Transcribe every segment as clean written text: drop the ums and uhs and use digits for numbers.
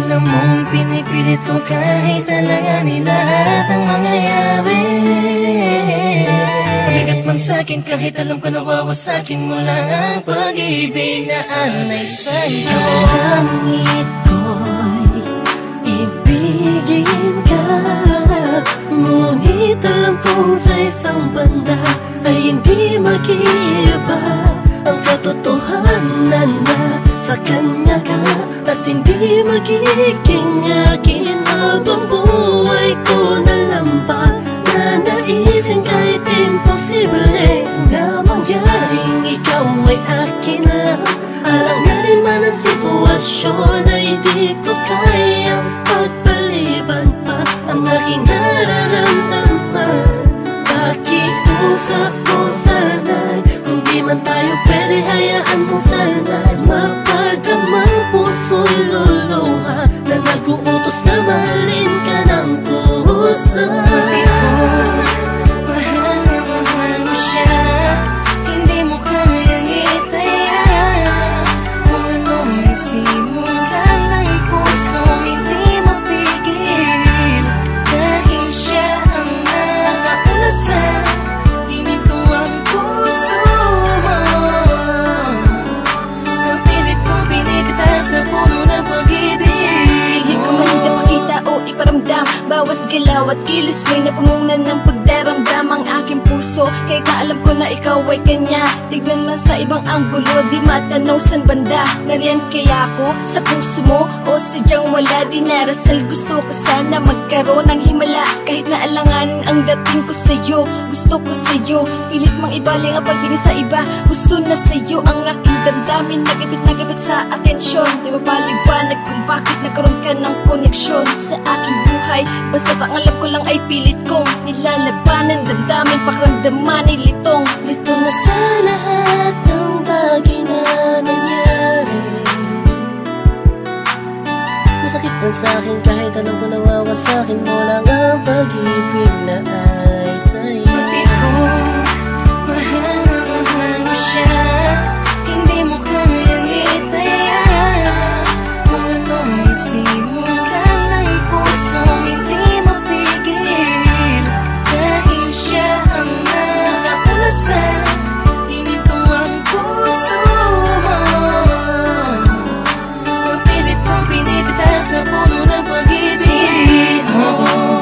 Alam mong pinipilit ko kahit alanganin lahat ang mangyayari. Bigat man sa'kin kahit alam ko nawawasakin mo lang ang pag-ibig na alay sa'yo. Langit ko'y ibigin ka, ngunit alam kong sa isang banda ay hindi mag-iiba ang katotohanan na sa kanya ka at hindi magiging akin habang buhay ko na lampa. Nanaisin kahit imposible na mangyaring ikaw ay akin lang. Alanganin man ang sitwasyon ay di ko kayang pagpaliban pa ang aking nararamdaman. Pakiusap ko sana'y kung di man tayo pwede, hayaan mo sana'y mapadamang puso'y luluha na nag-uutos na mahalin ka ng kusa. Mahal na mahal mo siya, hindi mo kayang itaya. Kung anong simulan ng puso hindi mapigil, dahil siya ang nakauna sa hininto ang puso mo. Napilit ko binibita sa puno ng pag-ibig. Hindi ko man ipakita o iparamdam, bawat galaw at kilos mo'y napununan ng pagdaramdam ang aking puso. Kahit na alam ko na ikaw ay kanya, tignan man sa ibang anggulo, di matanaw san banda. Nariyan kaya ako sa puso mo o sadyang wala? Dinarasal gusto ko sana magkaroon ng himala, kahit na alanganin ang dating ko sa'yo. Gusto ko sa'yo, pilit mang ibaling ang pagtingin sa iba. Gusto na sa'yo ang aking damdamin, nagabit sa atensyon. Di mapaliwanag kung bakit nagkaroon ka ng koneksyon sa aking buhay. Basta't ang alam ko lang ay pilit kong nilalabanan, damdamin, pakiramdaman ay litong. Lito na sa lahat ng bagay na nangyari. Masakit man sa'kin kahit alam ko nawawasakin mo lang ang pag-ibig na ay sa'yo. Batid ko, mahal na mahal mo siya, hindi mo kayang itaya. Kung anong simulan ng puso hindi mapigil, dahil siya ang nakauna sa hininto ang puso mo. Napilit ko binibita sa puno ng pag-ibig mo.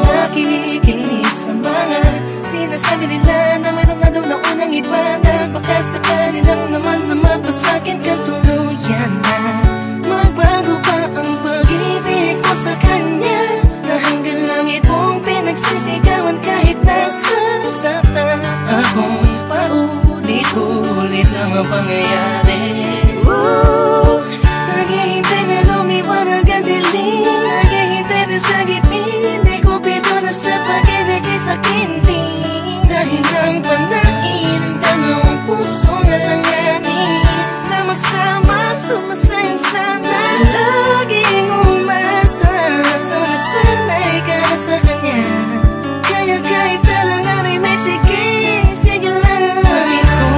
Nakikinig sa mga sinasabi nila na mayroon na daw na unang iba, dahil baka sakali lang naman na magpasakin ka tuluyan na magbago pa ang pag-ibig ko sa kanya, na hanggang langit mong pinagsisigawan kahit nasa sata akong paulit-ulit lang ang pangyayari. Naghihintay na lumiwanag ang dilim, naghihintay na sa gipin, di ko pito na sa pag-ibig ay sakin din. Dahil ang panain ng dalawang puso na langanin na magsama, sumasayang sana, laging umasa. So nasanay ka na sa kanya, kaya kahit alanganin ay sige, sige lang. Bakit ko,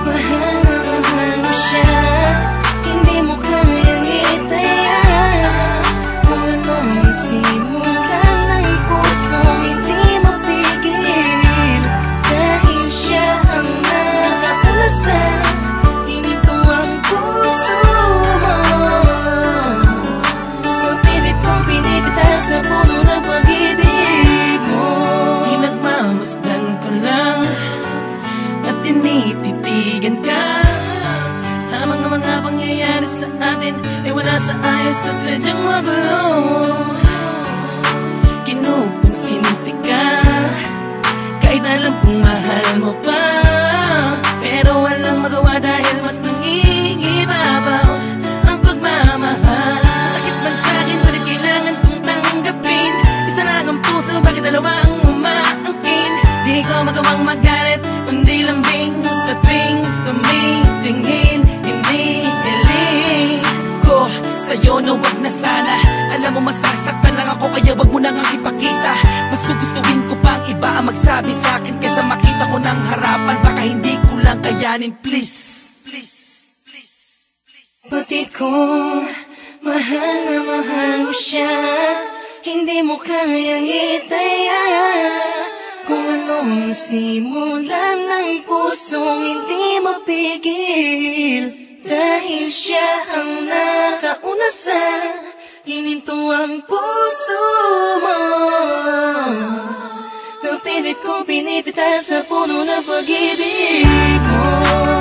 mahal na mahal mo siya, hindi mo kayang itaya. Kung anong simulan ng puso hindi mapigil, dahil siya ang nakauna sa hininto ang puso mo. Napilit ko binibita sa puno ng pag-ibig mo. Pinagmamasdan ko lang at tinititigan ka, habang ang mga pangyayari sa atin ay wala sa ayos at sadyang magulo. Kinukonsinti ka kahit alam kong mahal mo pa, pero walang magawa dahil mas nangingibabaw ang pagmamahal. Masakit man sa'kin ngunit kailangan kong tanggapin, isa lang ang puso, bakit dalawa ang umaangkin? Di ko magawang magalit kundi lambing sa tuwing tumitingin. Hindi hiling ko sa'yo na wag na sana, alam mo masasaktan lang ako kaya wag mo nang ipakita. Mas gugustuhin ko pang iba ang magsabi sa'kin kaysa makita ko ng harapan. Baka hindi ko lang kayanin, please. Batid ko, Mahal na mahal mo siya, hindi mo kayang itaya. Kung anong nasimulan ng pusong hindi mapigil, dahil siya ang nakauna sa ginintuang puso mo. Napilit kong pinipitas sa puno ng pag-ibig mo.